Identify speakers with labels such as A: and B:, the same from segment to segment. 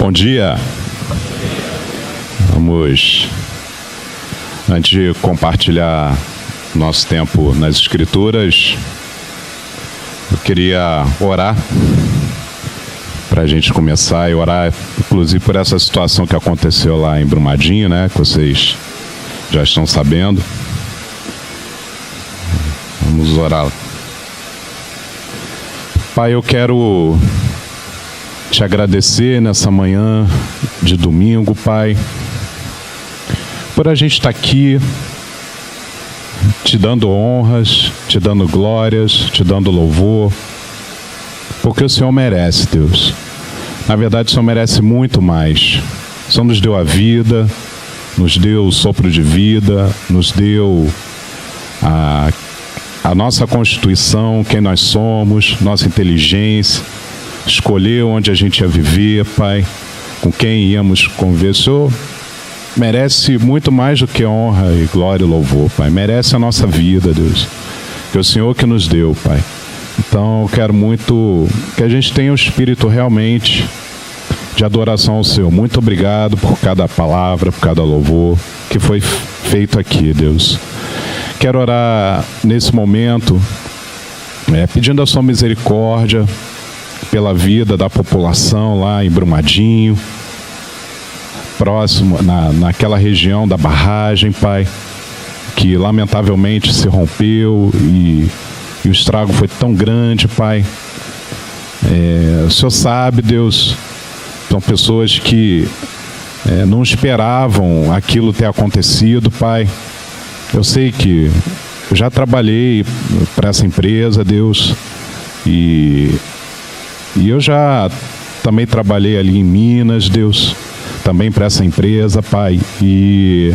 A: Bom dia. Vamos, antes de compartilhar nosso tempo nas Escrituras, eu queria orar para a gente começar e orar, inclusive, por essa situação que aconteceu lá em Brumadinho, né? Que vocês já estão sabendo. Vamos orar. Pai, eu quero te agradecer nessa manhã de domingo, Pai, por a gente estar aqui te dando honras, te dando glórias, te dando louvor, porque o Senhor merece, Deus. Na verdade, o Senhor merece muito mais. O Senhor nos deu a vida, nos deu o sopro de vida, nos deu a nossa constituição, quem nós somos, nossa inteligência, escolheu onde a gente ia viver, Pai, com quem íamos conviver. O Senhor merece muito mais do que honra e glória e louvor, Pai. Merece a nossa vida, Deus, que é o Senhor que nos deu, Pai. Então, eu quero muito que a gente tenha um espírito realmente de adoração ao Senhor. Muito obrigado por cada palavra, por cada louvor que foi feito aqui, Deus. Quero orar nesse momento, pedindo a sua misericórdia pela vida da população lá em Brumadinho, próximo, naquela região da barragem, Pai, que lamentavelmente se rompeu e o estrago foi tão grande, Pai. O Senhor sabe, Deus, são pessoas que não esperavam aquilo ter acontecido, Pai. Eu sei que eu já trabalhei para essa empresa, Deus, e eu já também trabalhei ali em Minas, Deus, também para essa empresa, Pai, e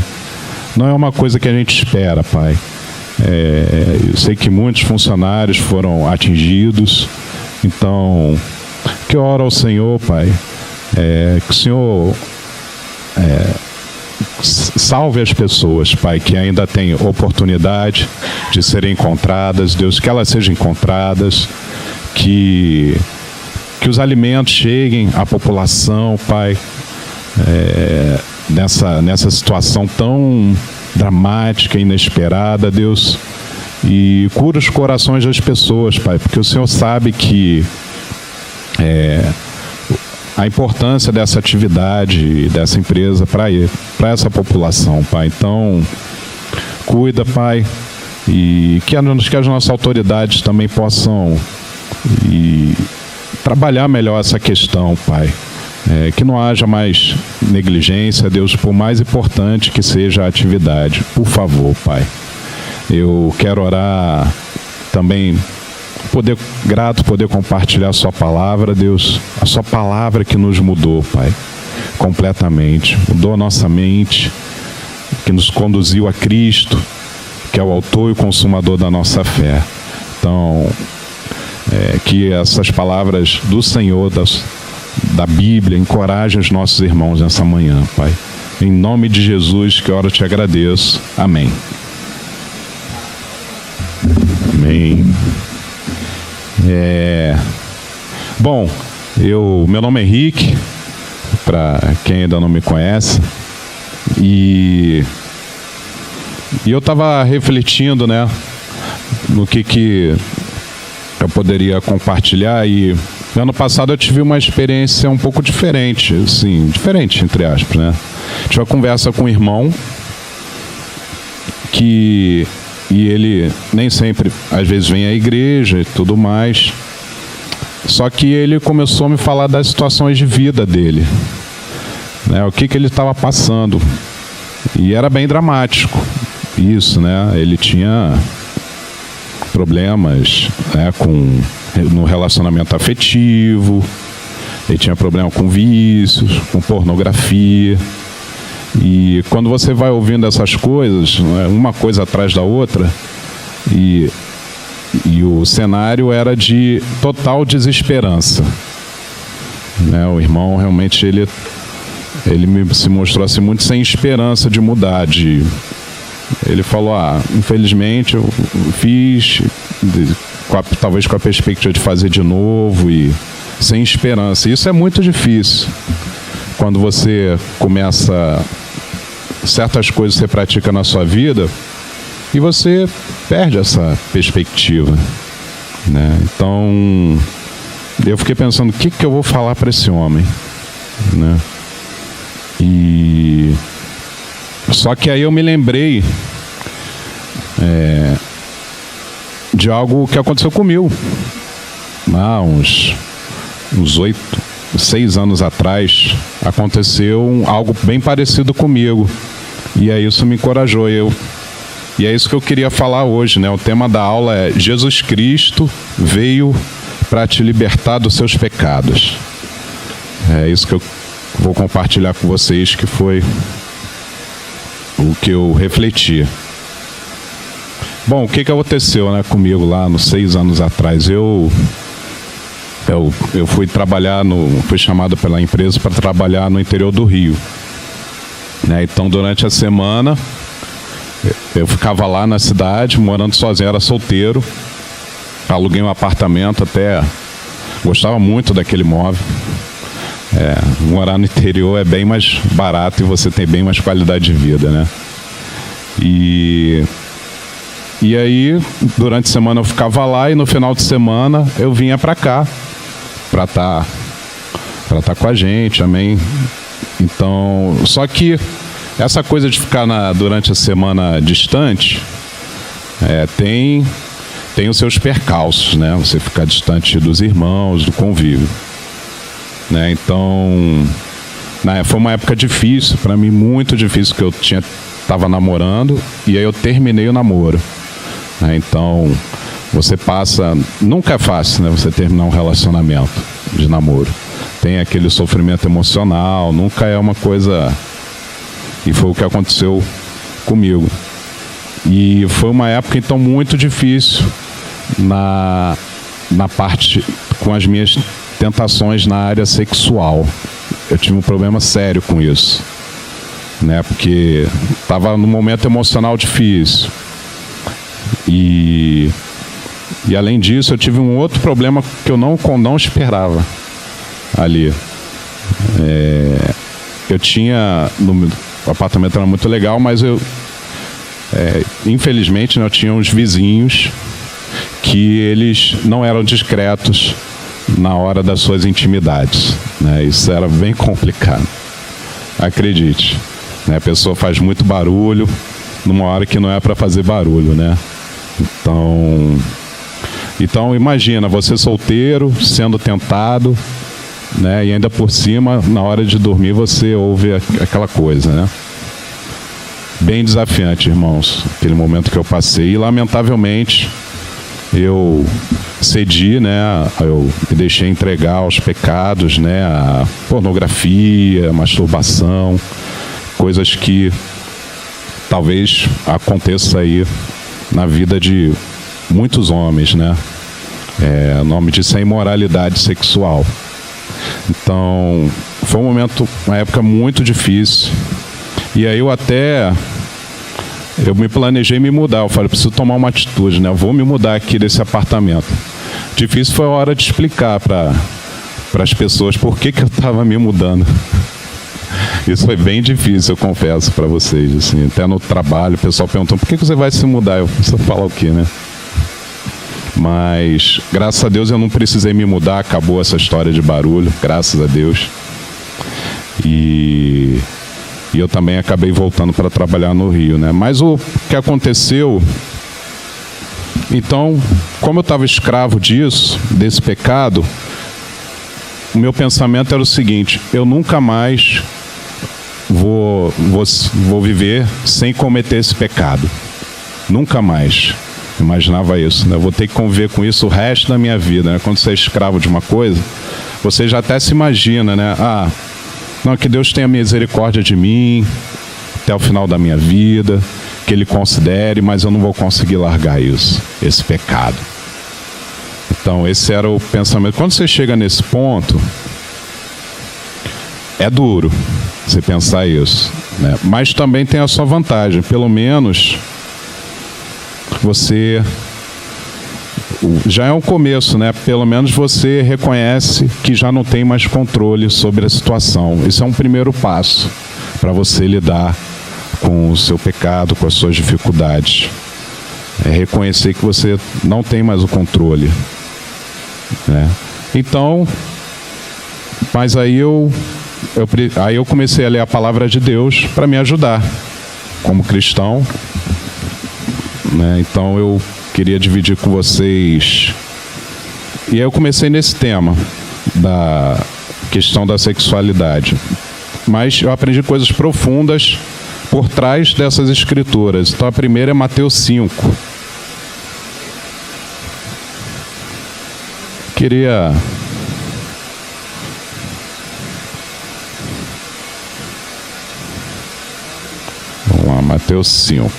A: não é uma coisa que a gente espera, Pai. Eu sei que muitos funcionários foram atingidos, então, que eu oro ao Senhor, Pai, que o Senhor salve as pessoas, Pai, que ainda têm oportunidade de serem encontradas, Deus, que elas sejam encontradas, que os alimentos cheguem à população, Pai, nessa situação tão dramática e inesperada, Deus, e cura os corações das pessoas, Pai, porque o Senhor sabe que a importância dessa atividade, dessa empresa para essa população, Pai. Então, cuida, Pai, e que as nossas autoridades também possam trabalhar melhor essa questão, Pai. Que não haja mais negligência, Deus, por mais importante que seja a atividade. Por favor, Pai. Eu quero orar também, grato poder compartilhar a sua palavra, Deus. A sua palavra que nos mudou, Pai, completamente. Mudou a nossa mente, que nos conduziu a Cristo, que é o autor e o consumador da nossa fé. Então, que essas palavras do Senhor, da Bíblia, encorajem os nossos irmãos nessa manhã, Pai. Em nome de Jesus, que eu oro, te agradeço. Amém. Amém. Bom, meu nome é Henrique, para quem ainda não me conhece, e eu estava refletindo, né, no que eu poderia compartilhar, e ano passado eu tive uma experiência um pouco diferente, assim, diferente, entre aspas, né? Tive uma conversa com um irmão e ele nem sempre, às vezes, vem à igreja e tudo mais, só que ele começou a me falar das situações de vida dele, né? O que ele estava passando, e era bem dramático isso, né? Ele tinha problemas, né, no relacionamento afetivo, ele tinha problema com vícios, com pornografia, e quando você vai ouvindo essas coisas, né, uma coisa atrás da outra, e o cenário era de total desesperança, né? O irmão realmente ele se mostrou assim muito sem esperança de mudar, ele falou, infelizmente eu fiz, talvez com a perspectiva de fazer de novo e sem esperança. Isso é muito difícil. quando você começa, certas coisas você pratica na sua vida e você perde essa perspectiva, né? Então, eu fiquei pensando, o que eu vou falar para esse homem, né? E só que aí eu me lembrei de algo que aconteceu comigo há uns 6 anos atrás. Aconteceu algo bem parecido comigo, e aí isso me encorajou. E é isso que eu queria falar hoje, né? O tema da aula é: Jesus Cristo veio para te libertar dos seus pecados. É isso que eu vou compartilhar com vocês, que foi o que eu refleti. Bom, o que aconteceu, né, comigo lá nos 6 anos atrás? Eu fui trabalhar fui chamado pela empresa para trabalhar no interior do Rio, né? Então, durante a semana, eu ficava lá na cidade, morando sozinho, era solteiro, aluguei um apartamento, até gostava muito daquele imóvel. Morar no interior é bem mais barato e você tem bem mais qualidade de vida, né? E aí, durante a semana eu ficava lá, e no final de semana eu vinha para cá para tá com a gente, amém? Então, só que essa coisa de ficar durante a semana distante tem os seus percalços, né? Você ficar distante dos irmãos, do convívio, né? Então, foi uma época difícil para mim, muito difícil, que eu estava namorando, e aí eu terminei o namoro, né? Então, você passa, nunca é fácil, né, você terminar um relacionamento de namoro. Tem aquele sofrimento emocional, nunca é uma coisa. E foi o que aconteceu comigo. E foi uma época, então, muito difícil na parte com as minhas tentações na área sexual. Eu tive um problema sério com isso, né? Porque estava num momento emocional difícil. E além disso, eu tive um outro problema que eu não esperava ali. Eu tinha... O apartamento era muito legal, mas infelizmente, né, eu tinha uns vizinhos que eles não eram discretos na hora das suas intimidades, né? Isso era bem complicado, acredite, né? A pessoa faz muito barulho numa hora que não é para fazer barulho, né? Então imagina, você solteiro, sendo tentado, né? E ainda por cima, na hora de dormir, você ouve aquela coisa, né? Bem desafiante, irmãos, aquele momento que eu passei. E, lamentavelmente, eu cedi, né? Eu me deixei entregar aos pecados, né? A pornografia, a masturbação, coisas que talvez aconteça aí na vida de muitos homens, né? O nome disso é imoralidade sexual. Então, foi uma época muito difícil. E aí eu me planejei me mudar. Eu falei, preciso tomar uma atitude, né? Eu vou me mudar aqui desse apartamento. Difícil foi a hora de explicar para as pessoas por que eu estava me mudando. Isso foi bem difícil, eu confesso para vocês. Assim, até no trabalho, o pessoal perguntou, por que você vai se mudar? Eu preciso falar o quê, né? Mas, graças a Deus, eu não precisei me mudar. Acabou essa história de barulho, graças a Deus. E eu também acabei voltando para trabalhar no Rio, né? Mas o que aconteceu... Então, como eu estava escravo desse pecado, o meu pensamento era o seguinte: eu nunca mais vou viver sem cometer esse pecado. Nunca mais. Imaginava isso, né? Eu vou ter que conviver com isso o resto da minha vida, né? Quando você é escravo de uma coisa, você já até se imagina, né? Não, que Deus tenha misericórdia de mim até o final da minha vida, que Ele considere, mas eu não vou conseguir largar esse pecado. Então, esse era o pensamento. Quando você chega nesse ponto, é duro você pensar isso, né? Mas também tem a sua vantagem. Pelo menos já é um começo, né? Pelo menos você reconhece que já não tem mais controle sobre a situação. Isso é um primeiro passo para você lidar com o seu pecado, com as suas dificuldades. É reconhecer que você não tem mais o controle, né? Então, mas aí eu comecei a ler a palavra de Deus para me ajudar como cristão, né? Então eu queria dividir com vocês. E aí eu comecei nesse tema da questão da sexualidade. Mas eu aprendi coisas profundas por trás dessas escrituras. Então a primeira é Mateus 5. Queria vamos lá, Mateus 5.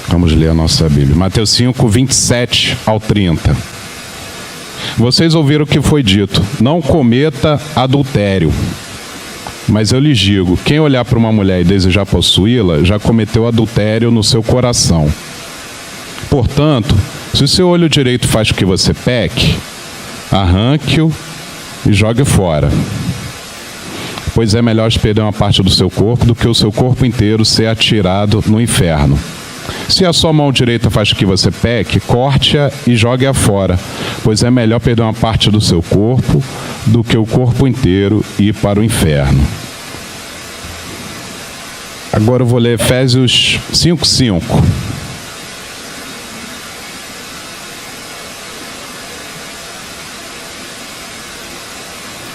A: Vamos ler a nossa Bíblia. Mateus 5, 27 ao 30. Vocês ouviram o que foi dito: não cometa adultério. Mas eu lhes digo, quem olhar para uma mulher e desejar possuí-la, já cometeu adultério no seu coração. Portanto, se o seu olho direito faz com que você peque, arranque-o e jogue fora. Pois é melhor perder uma parte do seu corpo do que o seu corpo inteiro ser atirado no inferno. Se a sua mão direita faz com que você peque, corte-a e jogue-a fora, pois é melhor perder uma parte do seu corpo do que o corpo inteiro ir para o inferno. Agora eu vou ler Efésios 5:5.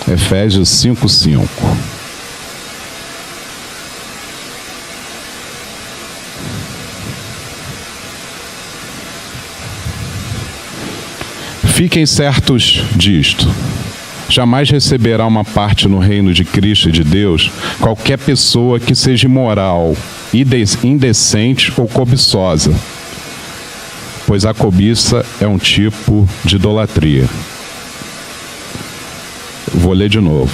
A: Efésios 5:5. Fiquem certos disto: jamais receberá uma parte no reino de Cristo e de Deus qualquer pessoa que seja imoral, indecente ou cobiçosa, pois a cobiça é um tipo de idolatria. Vou ler de novo.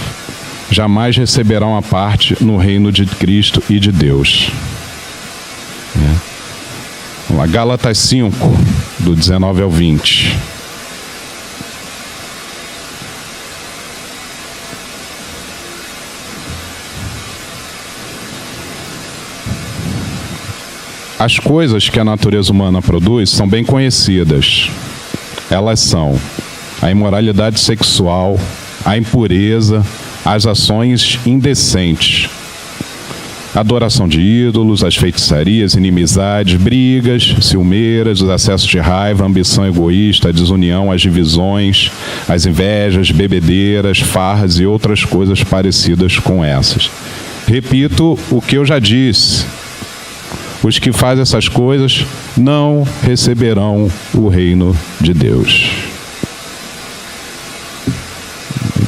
A: Jamais receberá uma parte no reino de Cristo e de Deus. Vamos lá, Gálatas 5, do 19 ao 20. As coisas que a natureza humana produz são bem conhecidas. Elas são a imoralidade sexual, a impureza, as ações indecentes, a adoração de ídolos, as feitiçarias, inimizades, brigas, ciumeiras, os acessos de raiva, a ambição egoísta, a desunião, as divisões, as invejas, bebedeiras, farras e outras coisas parecidas com essas. Repito o que eu já disse: os que fazem essas coisas não receberão o reino de Deus.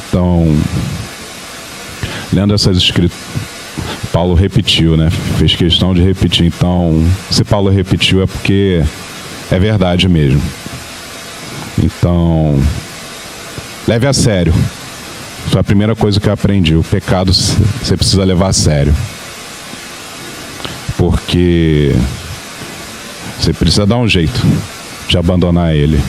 A: Então, lendo essas escrituras, Paulo repetiu, né? Fez questão de repetir. Então, se Paulo repetiu é porque é verdade mesmo. Então, leve a sério. Foi a primeira coisa que eu aprendi. O pecado você precisa levar a sério. Porque você precisa dar um jeito de abandonar ele,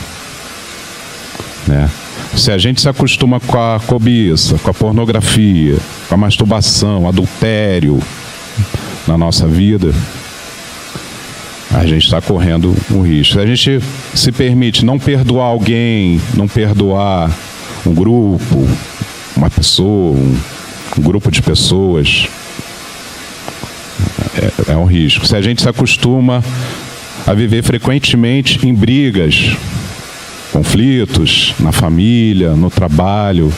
A: né? Se a gente se acostuma com a cobiça, com a pornografia, com a masturbação, adultério na nossa vida, a gente está correndo um risco. Se a gente se permite não perdoar alguém, não perdoar um grupo, uma pessoa, um grupo de pessoas, é um risco. Se a gente se acostuma a viver frequentemente em brigas, conflitos na família, no trabalho,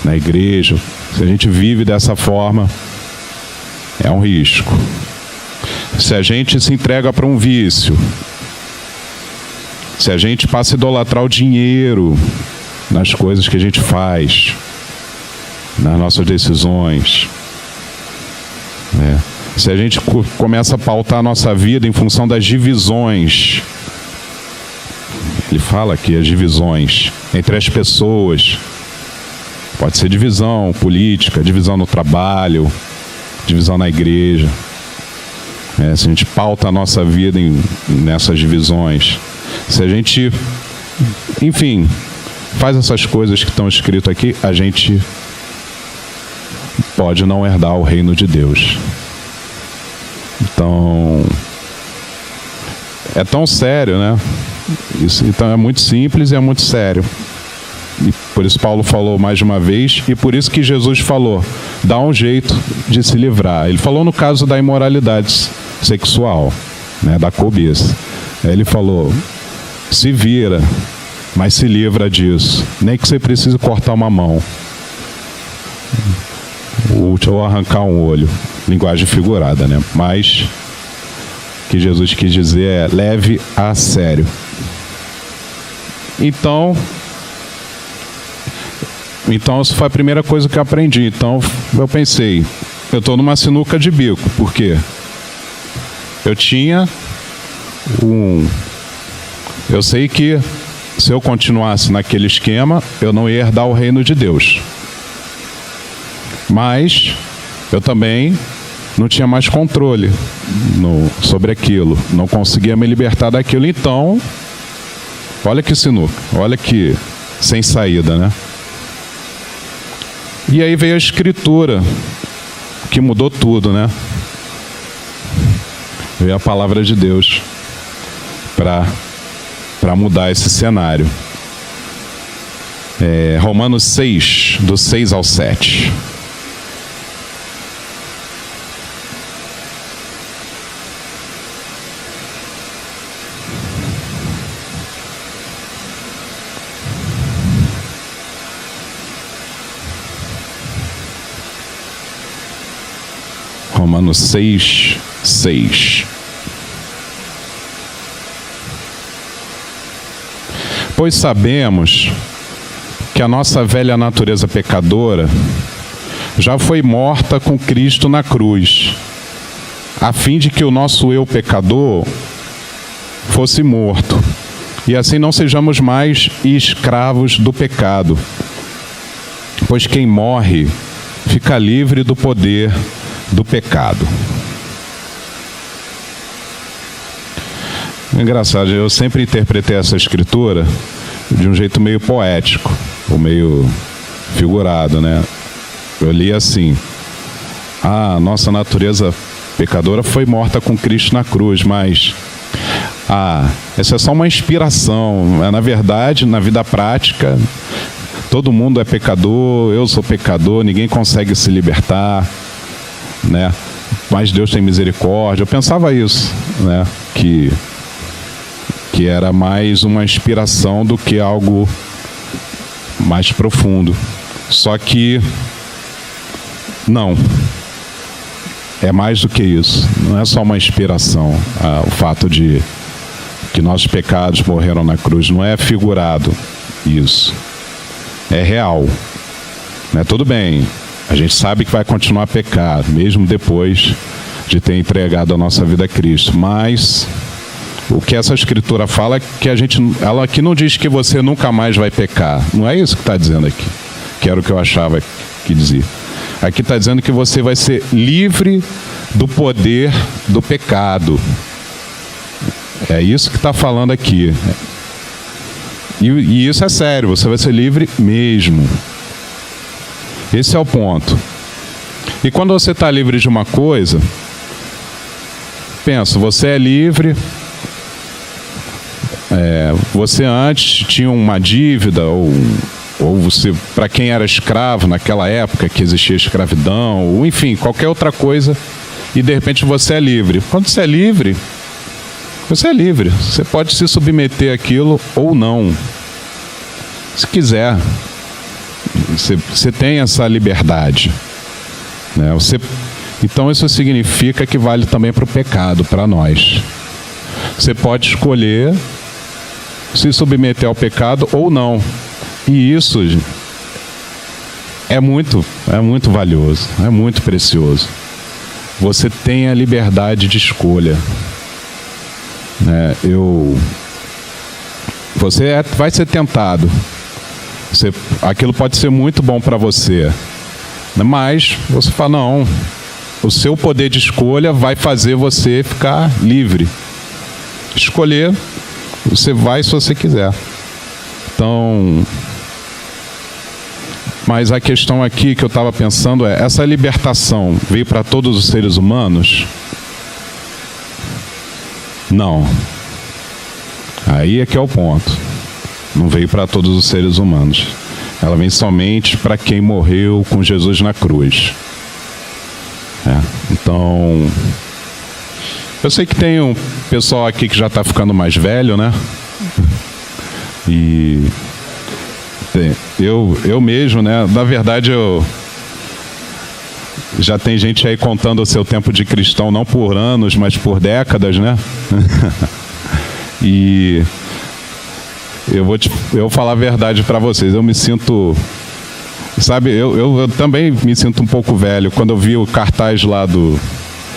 A: na igreja, se a gente vive dessa forma, é um risco. Se a gente se entrega para um vício, se a gente passa a idolatrar o dinheiro nas coisas que a gente faz, nas nossas decisões, né? Se a gente começa a pautar a nossa vida em função das divisões, ele fala aqui as divisões entre as pessoas, pode ser divisão política, divisão no trabalho, divisão na igreja. Se a gente pauta a nossa vida nessas divisões, se a gente, enfim, faz essas coisas que estão escritas aqui, a gente pode não herdar o reino de Deus. Então, é tão sério, né? Isso, então é muito simples e é muito sério. E por isso Paulo falou mais de uma vez, e por isso que Jesus falou, dá um jeito de se livrar. Ele falou no caso da imoralidade sexual, né, da cobiça. Ele falou, se vira, mas se livra disso. Nem que você precise cortar uma mão. Ou arrancar um olho. Linguagem figurada, né? Mas o que Jesus quis dizer é, leve a sério. Então, isso foi a primeira coisa que eu aprendi. Então, eu pensei, eu estou numa sinuca de bico. Por quê? Eu tinha eu sei que se eu continuasse naquele esquema, eu não ia herdar o reino de Deus. Mas eu também não tinha mais controle sobre aquilo. Não conseguia me libertar daquilo. Então, olha que sinuca, olha que sem saída, né? E aí veio a Escritura, que mudou tudo, né? Veio a palavra de Deus para mudar esse cenário. Romanos 6, do 6 ao 7. Romanos 6, 6. Pois sabemos que a nossa velha natureza pecadora já foi morta com Cristo na cruz, a fim de que o nosso eu pecador fosse morto, e assim não sejamos mais escravos do pecado. Pois quem morre fica livre do poder do pecado. Engraçado, eu sempre interpretei essa escritura de um jeito meio poético, ou meio figurado, né? Eu li assim, a nossa natureza pecadora foi morta com Cristo na cruz, mas essa é só uma inspiração. Na verdade, na vida prática, todo mundo é pecador, eu sou pecador, ninguém consegue se libertar, né? Mas Deus tem misericórdia. Eu pensava isso, né? Que era mais uma inspiração do que algo mais profundo. Só que não, é mais do que isso. Não é só uma inspiração. O fato de que nossos pecados morreram na cruz não é figurado isso, é real, né? Tudo bem, a gente sabe que vai continuar a pecar mesmo depois de ter entregado a nossa vida a Cristo, mas o que essa escritura fala é que ela aqui não diz que você nunca mais vai pecar. Não é isso que está dizendo aqui, que era o que eu achava que dizia. Aqui está dizendo que você vai ser livre do poder do pecado. É isso que está falando aqui. E isso é sério, você vai ser livre mesmo. Esse é o ponto. E quando você está livre de uma coisa, pensa, você é livre. Você antes tinha uma dívida, ou você, para quem era escravo naquela época que existia escravidão, ou enfim, qualquer outra coisa, e de repente você é livre. Quando você é livre, você é livre. Você pode se submeter àquilo ou não. Se quiser. Você tem essa liberdade, né? Então isso significa que vale também para o pecado, para nós. Você pode escolher se submeter ao pecado ou não. E isso é muito valioso, é muito precioso. Você tem a liberdade de escolha, né? Você vai ser tentado. Aquilo pode ser muito bom para você, mas você fala, não, o seu poder de escolha vai fazer você ficar livre. Escolher, você vai se você quiser. Então, mas a questão aqui que eu estava pensando é, essa libertação veio para todos os seres humanos? Não. Aí é que é o ponto. Não veio para todos os seres humanos. Ela vem somente para quem morreu com Jesus na cruz. Então, eu sei que tem um pessoal aqui que já está ficando mais velho, né? E eu mesmo, né? Na verdade, já tem gente aí contando o seu tempo de cristão, não por anos, mas por décadas, né? E eu vou falar a verdade para vocês. Eu me sinto, sabe? Eu também me sinto um pouco velho. Quando eu vi o cartaz lá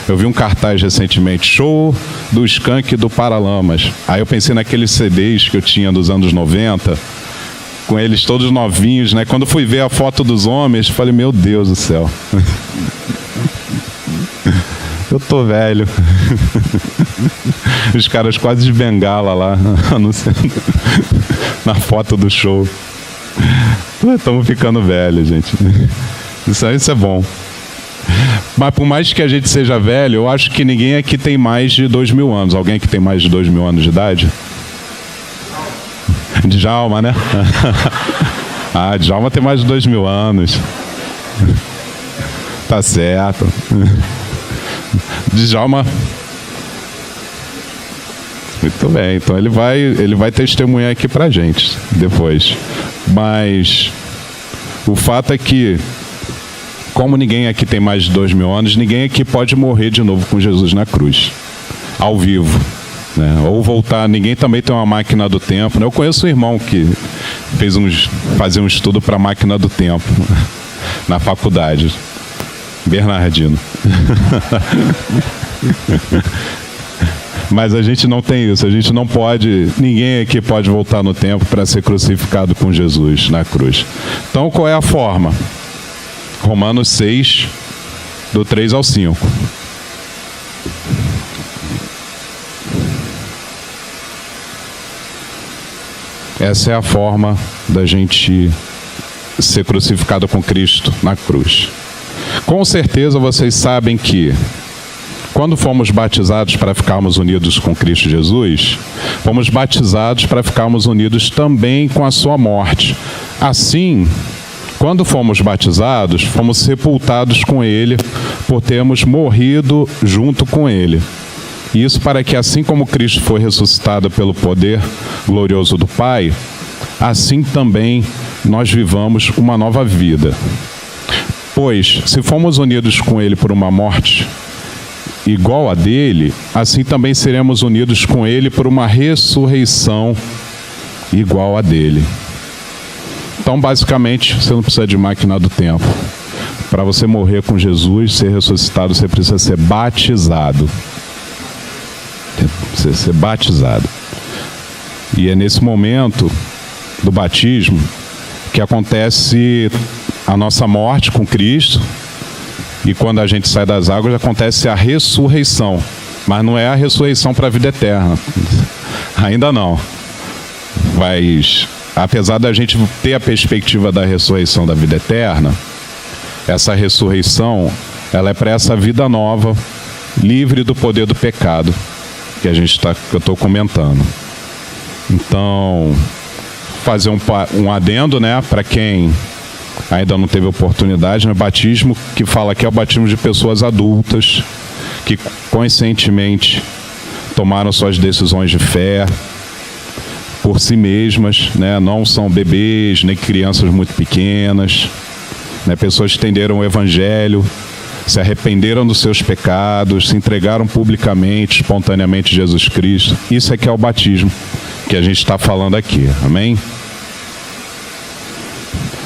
A: eu vi um cartaz recentemente, show do Skank e do Paralamas. Aí eu pensei naqueles CDs que eu tinha dos anos 90, com eles todos novinhos, né? Quando fui ver a foto dos homens, falei, meu Deus do céu. Eu tô velho. Os caras quase de bengala lá, anunciando na foto do show. Estamos ficando velhos, gente. Isso é bom. Mas por mais que a gente seja velho, eu acho que ninguém aqui tem mais de 2.000 anos. Alguém que tem mais de 2.000 anos de idade? Djalma, né? Ah, Djalma tem mais de 2.000 anos. Tá certo. Djalma. Muito bem, então ele vai testemunhar aqui pra gente depois. Mas o fato é que, como ninguém aqui tem mais de 2.000 anos, ninguém aqui pode morrer de novo com Jesus na cruz, ao vivo, né? Ou voltar. Ninguém também tem uma máquina do tempo, né? Eu conheço um irmão que fazia um estudo para a máquina do tempo na faculdade. Bernardino. Mas a gente não tem isso, a gente não pode, ninguém aqui pode voltar no tempo para ser crucificado com Jesus na cruz. Então, qual é a forma? Romanos 6, do 3 ao 5. Essa é a forma da gente ser crucificado com Cristo na cruz. Com certeza vocês sabem que, quando fomos batizados para ficarmos unidos com Cristo Jesus, fomos batizados para ficarmos unidos também com a sua morte. Assim, quando fomos batizados, fomos sepultados com Ele, por termos morrido junto com Ele. Isso para que, assim como Cristo foi ressuscitado pelo poder glorioso do Pai, assim também nós vivamos uma nova vida. Pois, se fomos unidos com Ele por uma morte igual a dele, assim também seremos unidos com Ele por uma ressurreição igual a dele. Então, basicamente, você não precisa de máquina do tempo. Para você morrer com Jesus, ser ressuscitado, você precisa ser batizado. Precisa ser batizado. E é nesse momento do batismo que acontece a nossa morte com Cristo. E quando a gente sai das águas, acontece a ressurreição. Mas não é a ressurreição para a vida eterna. Ainda não. Mas, apesar da gente ter a perspectiva da ressurreição da vida eterna, essa ressurreição, ela é para essa vida nova, livre do poder do pecado, que eu estou comentando. Então, fazer um adendo, né, para quem ainda não teve oportunidade, no batismo, que fala que é o batismo de pessoas adultas, que conscientemente tomaram suas decisões de fé por si mesmas, né? Não são bebês, nem crianças muito pequenas, né? Pessoas que entenderam o Evangelho, se arrependeram dos seus pecados, se entregaram publicamente, espontaneamente a Jesus Cristo. Isso é que é o batismo que a gente está falando aqui, amém?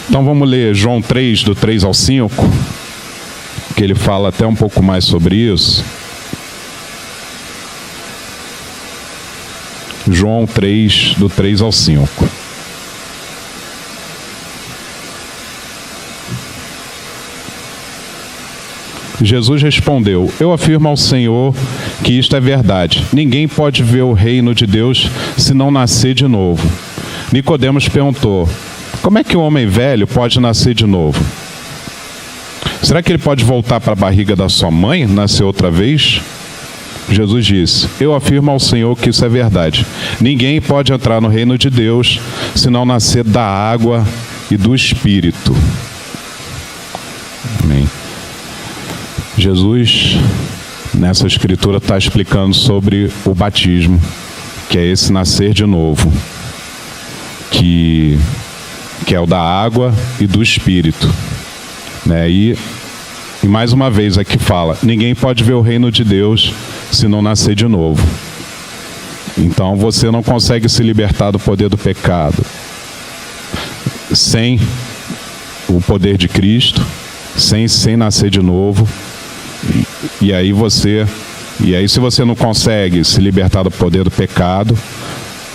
A: Então vamos ler João 3, do 3 ao 5, que ele fala até um pouco mais sobre isso. João 3, do 3 ao 5. Jesus respondeu: eu afirmo ao Senhor que isto é verdade. Ninguém pode ver o reino de Deus se não nascer de novo. Nicodemos perguntou: como é que um homem velho pode nascer de novo? Será que ele pode voltar para a barriga da sua mãe, nascer outra vez? Jesus disse: eu afirmo ao Senhor que isso é verdade. Ninguém pode entrar no reino de Deus se não nascer da água e do Espírito. Amém. Jesus, nessa escritura, está explicando sobre o batismo, que é esse nascer de novo, que é o da água e do Espírito, né? E mais uma vez aqui fala: ninguém pode ver o reino de Deus se não nascer de novo. Então você não consegue se libertar do poder do pecado sem o poder de Cristo, sem nascer de novo. E aí se você não consegue se libertar do poder do pecado,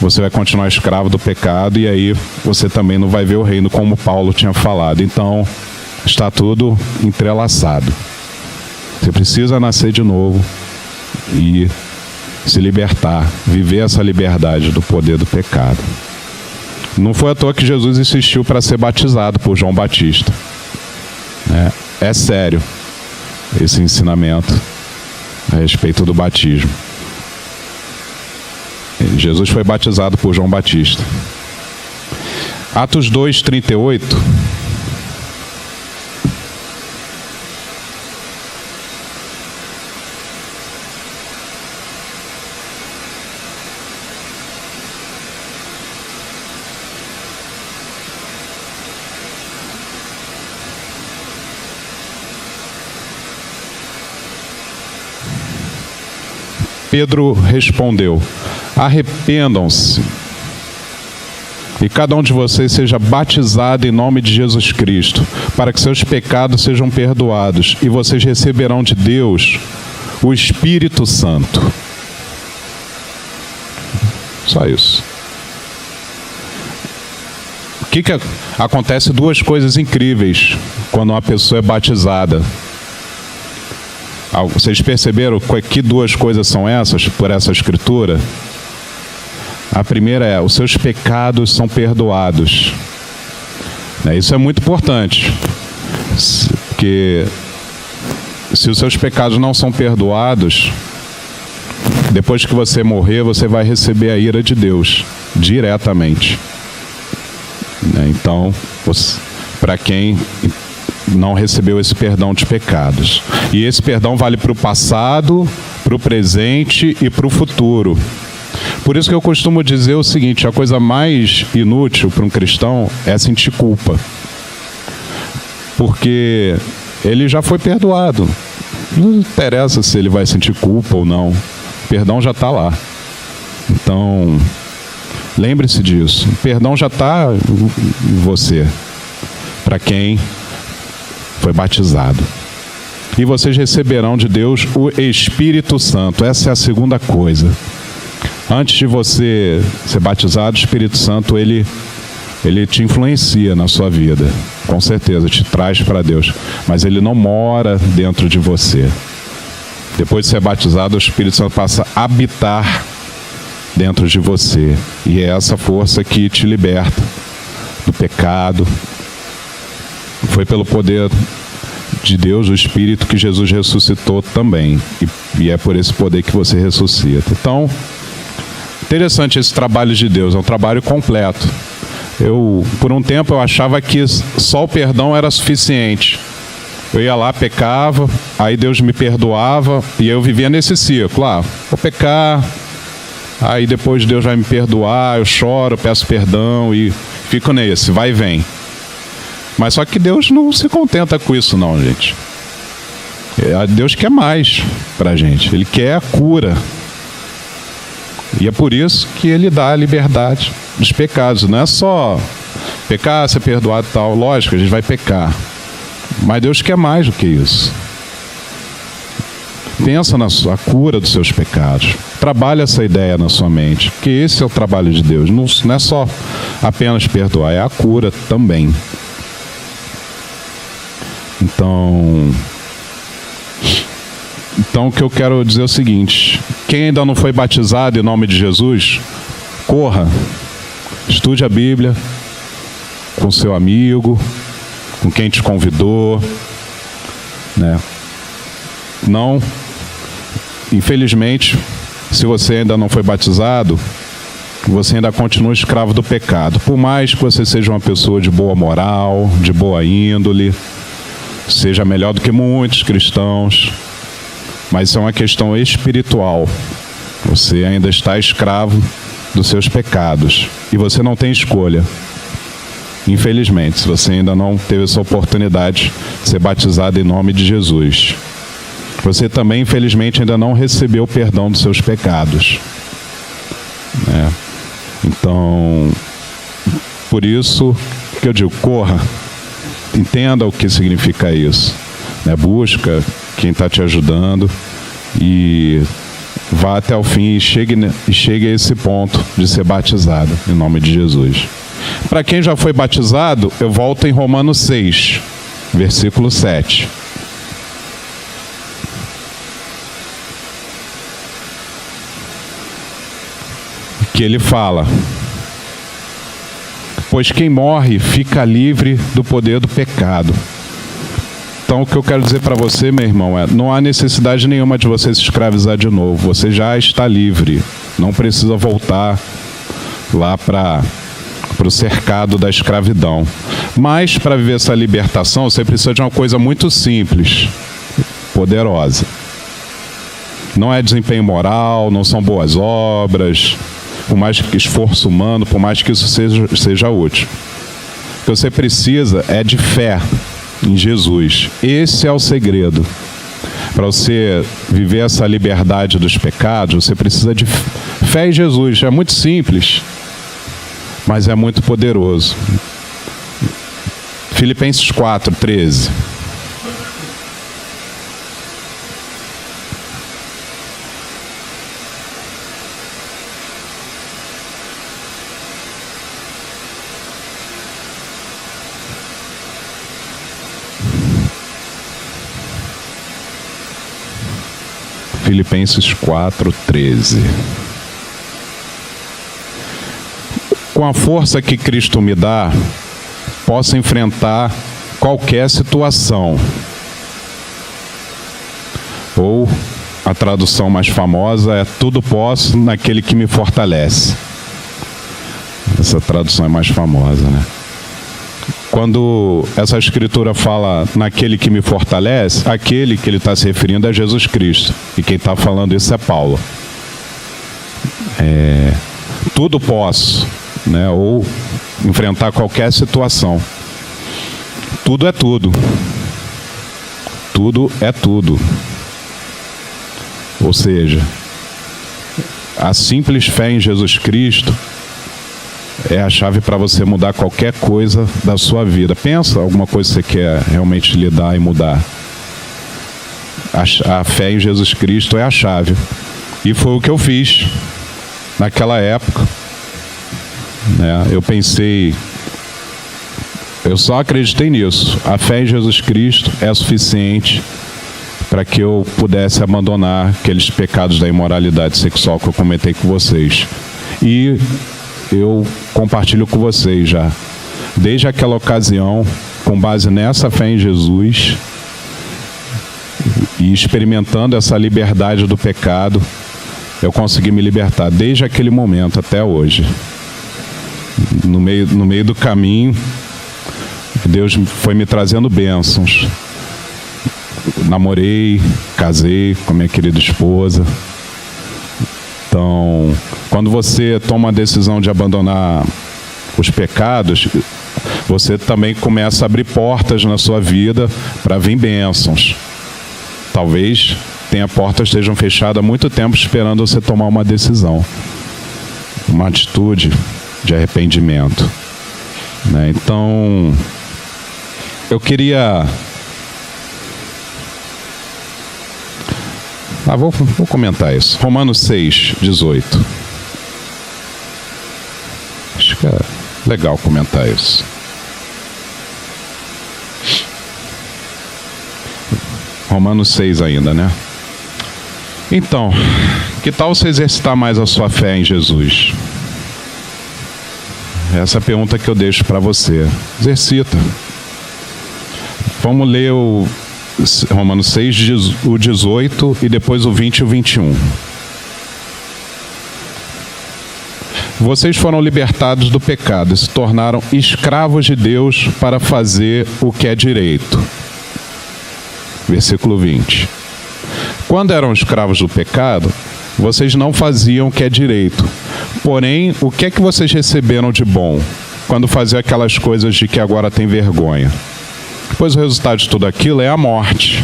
A: você vai continuar escravo do pecado, e aí você também não vai ver o reino, como Paulo tinha falado. Então está tudo entrelaçado. Você precisa nascer de novo e se libertar, viver essa liberdade do poder do pecado. Não foi à toa que Jesus insistiu para ser batizado por João Batista. É sério esse ensinamento a respeito do batismo. Jesus foi batizado por João Batista. Atos 2:38. Pedro respondeu: arrependam-se e cada um de vocês seja batizado em nome de Jesus Cristo, para que seus pecados sejam perdoados, e vocês receberão de Deus o Espírito Santo. Só isso. O que acontece? Duas coisas incríveis quando uma pessoa é batizada. Vocês perceberam que duas coisas são essas por essa escritura? A primeira é: os seus pecados são perdoados. Isso é muito importante, porque se os seus pecados não são perdoados, depois que você morrer, você vai receber a ira de Deus diretamente. Então, para quem não recebeu esse perdão de pecados. E esse perdão vale para o passado, para o presente e para o futuro. Por isso que eu costumo dizer o seguinte: a coisa mais inútil para um cristão é sentir culpa. Porque ele já foi perdoado. Não interessa se ele vai sentir culpa ou não. O perdão já está lá. Então, lembre-se disso. O perdão já está em você, para quem foi batizado. E vocês receberão de Deus o Espírito Santo. Essa é a segunda coisa. Antes de você ser batizado, o Espírito Santo, ele te influencia na sua vida. Com certeza, te traz para Deus. Mas ele não mora dentro de você. Depois de ser batizado, o Espírito Santo passa a habitar dentro de você. E é essa força que te liberta do pecado. Foi pelo poder de Deus, o Espírito, que Jesus ressuscitou também. E é por esse poder que você ressuscita. Então, interessante esse trabalho de Deus. É um trabalho completo. Por um tempo, eu achava que só o perdão era suficiente. Eu ia lá, pecava, aí Deus me perdoava, e eu vivia nesse ciclo. Vou pecar, aí depois Deus vai me perdoar, eu choro, peço perdão, e fico nesse, vai e vem. Mas só que Deus não se contenta com isso não, gente. Deus quer mais pra gente. Ele quer a cura. E é por isso que Ele dá a liberdade dos pecados. Não é só pecar, ser perdoado e tal. Lógico, a gente vai pecar. Mas Deus quer mais do que isso. Pensa na sua cura dos seus pecados. Trabalha essa ideia na sua mente. Porque esse é o trabalho de Deus. Não é só apenas perdoar, é a cura também. Então, Então, o que eu quero dizer é o seguinte: quem ainda não foi batizado em nome de Jesus, corra, estude a Bíblia com seu amigo, com quem te convidou, né? Não, infelizmente, se você ainda não foi batizado, você ainda continua escravo do pecado. Por mais que você seja uma pessoa de boa moral, de boa índole, seja melhor do que muitos cristãos, mas isso é uma questão espiritual. Você ainda está escravo dos seus pecados e você não tem escolha. Infelizmente, se você ainda não teve essa oportunidade de ser batizado em nome de Jesus, você também, infelizmente, ainda não recebeu o perdão dos seus pecados, né? Então, por isso que eu digo, corra, entenda o que significa isso, né? Busca quem está te ajudando e vá até o fim e chegue a esse ponto de ser batizado em nome de Jesus. Para quem já foi batizado, eu volto em Romanos 6, versículo 7. Que ele fala: pois quem morre fica livre do poder do pecado. Então, o que eu quero dizer para você, meu irmão, não há necessidade nenhuma de você se escravizar de novo. Você já está livre. Não precisa voltar lá para o cercado da escravidão. Mas, para viver essa libertação, você precisa de uma coisa muito simples, poderosa. Não é desempenho moral, não são boas obras, por mais que esforço humano, por mais que isso seja útil. O que você precisa é de fé em Jesus. Esse é o segredo. Para você viver essa liberdade dos pecados, você precisa de fé em Jesus. É muito simples, mas é muito poderoso. Filipenses 4, 13. Filipenses 4, 13. Com a força que Cristo me dá, posso enfrentar qualquer situação. Ou a tradução mais famosa é: tudo posso naquele que me fortalece. Essa tradução é mais famosa, né? Quando essa escritura fala naquele que me fortalece, aquele que ele está se referindo é Jesus Cristo. E quem está falando isso é Paulo. Tudo posso, né? Ou enfrentar qualquer situação. Tudo é tudo. Tudo é tudo. Ou seja, a simples fé em Jesus Cristo é a chave para você mudar qualquer coisa da sua vida. Pensa alguma coisa que você quer realmente lidar e mudar. A fé em Jesus Cristo é a chave. E foi o que eu fiz naquela época, né? Eu pensei, eu só acreditei nisso. A fé em Jesus Cristo é suficiente para que eu pudesse abandonar aqueles pecados da imoralidade sexual que eu comentei com vocês. E eu compartilho com vocês já. Desde aquela ocasião, com base nessa fé em Jesus e experimentando essa liberdade do pecado, eu consegui me libertar desde aquele momento até hoje. No meio do caminho, Deus foi me trazendo bênçãos. Namorei, casei com a minha querida esposa. Então, quando você toma a decisão de abandonar os pecados, você também começa a abrir portas na sua vida para vir bênçãos. Talvez portas estejam fechadas há muito tempo esperando você tomar uma decisão, uma atitude de arrependimento, né? Então, eu queria... vou comentar isso. Romanos 6, 18. Acho que é legal comentar isso. Romanos 6 ainda, né? Então, que tal você exercitar mais a sua fé em Jesus? Essa é a pergunta que eu deixo para você. Exercita. Vamos ler o Romanos 6, o 18 e depois o 20 e o 21. Vocês foram libertados do pecado e se tornaram escravos de Deus para fazer o que é direito. Versículo 20. Quando eram escravos do pecado, vocês não faziam o que é direito. Porém, o que é que vocês receberam de bom quando faziam aquelas coisas de que agora têm vergonha? Pois o resultado de tudo aquilo é a morte.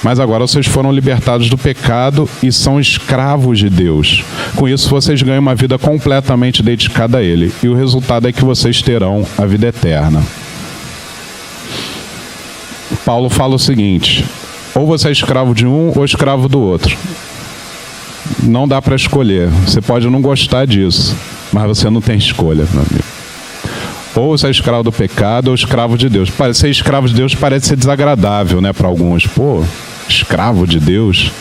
A: Mas agora vocês foram libertados do pecado e são escravos de Deus. Com isso, vocês ganham uma vida completamente dedicada a Ele. E o resultado é que vocês terão a vida eterna. Paulo fala o seguinte: ou você é escravo de um ou escravo do outro. Não dá para escolher. Você pode não gostar disso, mas você não tem escolha, meu amigo. Ou você é escravo do pecado ou escravo de Deus. Ser escravo de Deus parece ser desagradável, né, para alguns. Pô, escravo de Deus?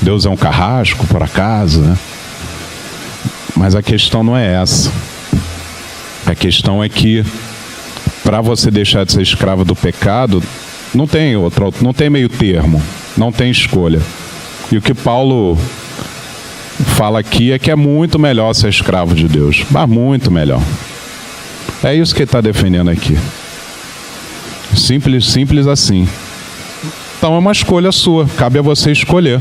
A: Deus é um carrasco, por acaso, né? Mas a questão não é essa. A questão é que, para você deixar de ser escravo do pecado, não tem meio termo, não tem escolha. E o que Paulo fala aqui é que é muito melhor ser escravo de Deus, mas muito melhor. É isso que ele está defendendo aqui. Simples, simples assim. Então é uma escolha sua, cabe a você escolher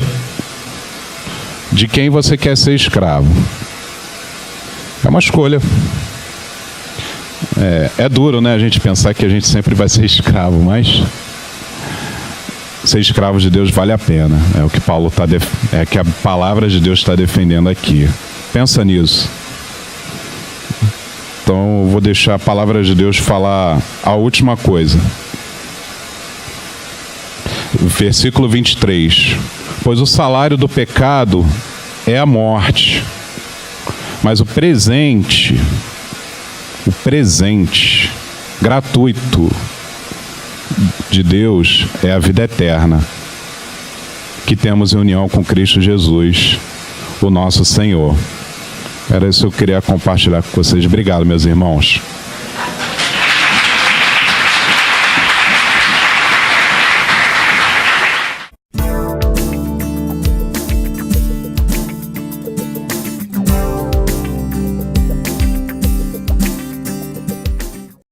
A: de quem você quer ser escravo. É uma escolha. É duro, né, a gente pensar que a gente sempre vai ser escravo, mas ser escravo de Deus vale a pena. É o que Paulo é que a palavra de Deus está defendendo aqui. Pensa nisso. Então eu vou deixar a palavra de Deus falar a última coisa. Versículo 23. Pois o salário do pecado é a morte, mas o presente gratuito de Deus é a vida eterna, que temos em união com Cristo Jesus, o nosso Senhor. Era isso que eu queria compartilhar com vocês. Obrigado, meus irmãos.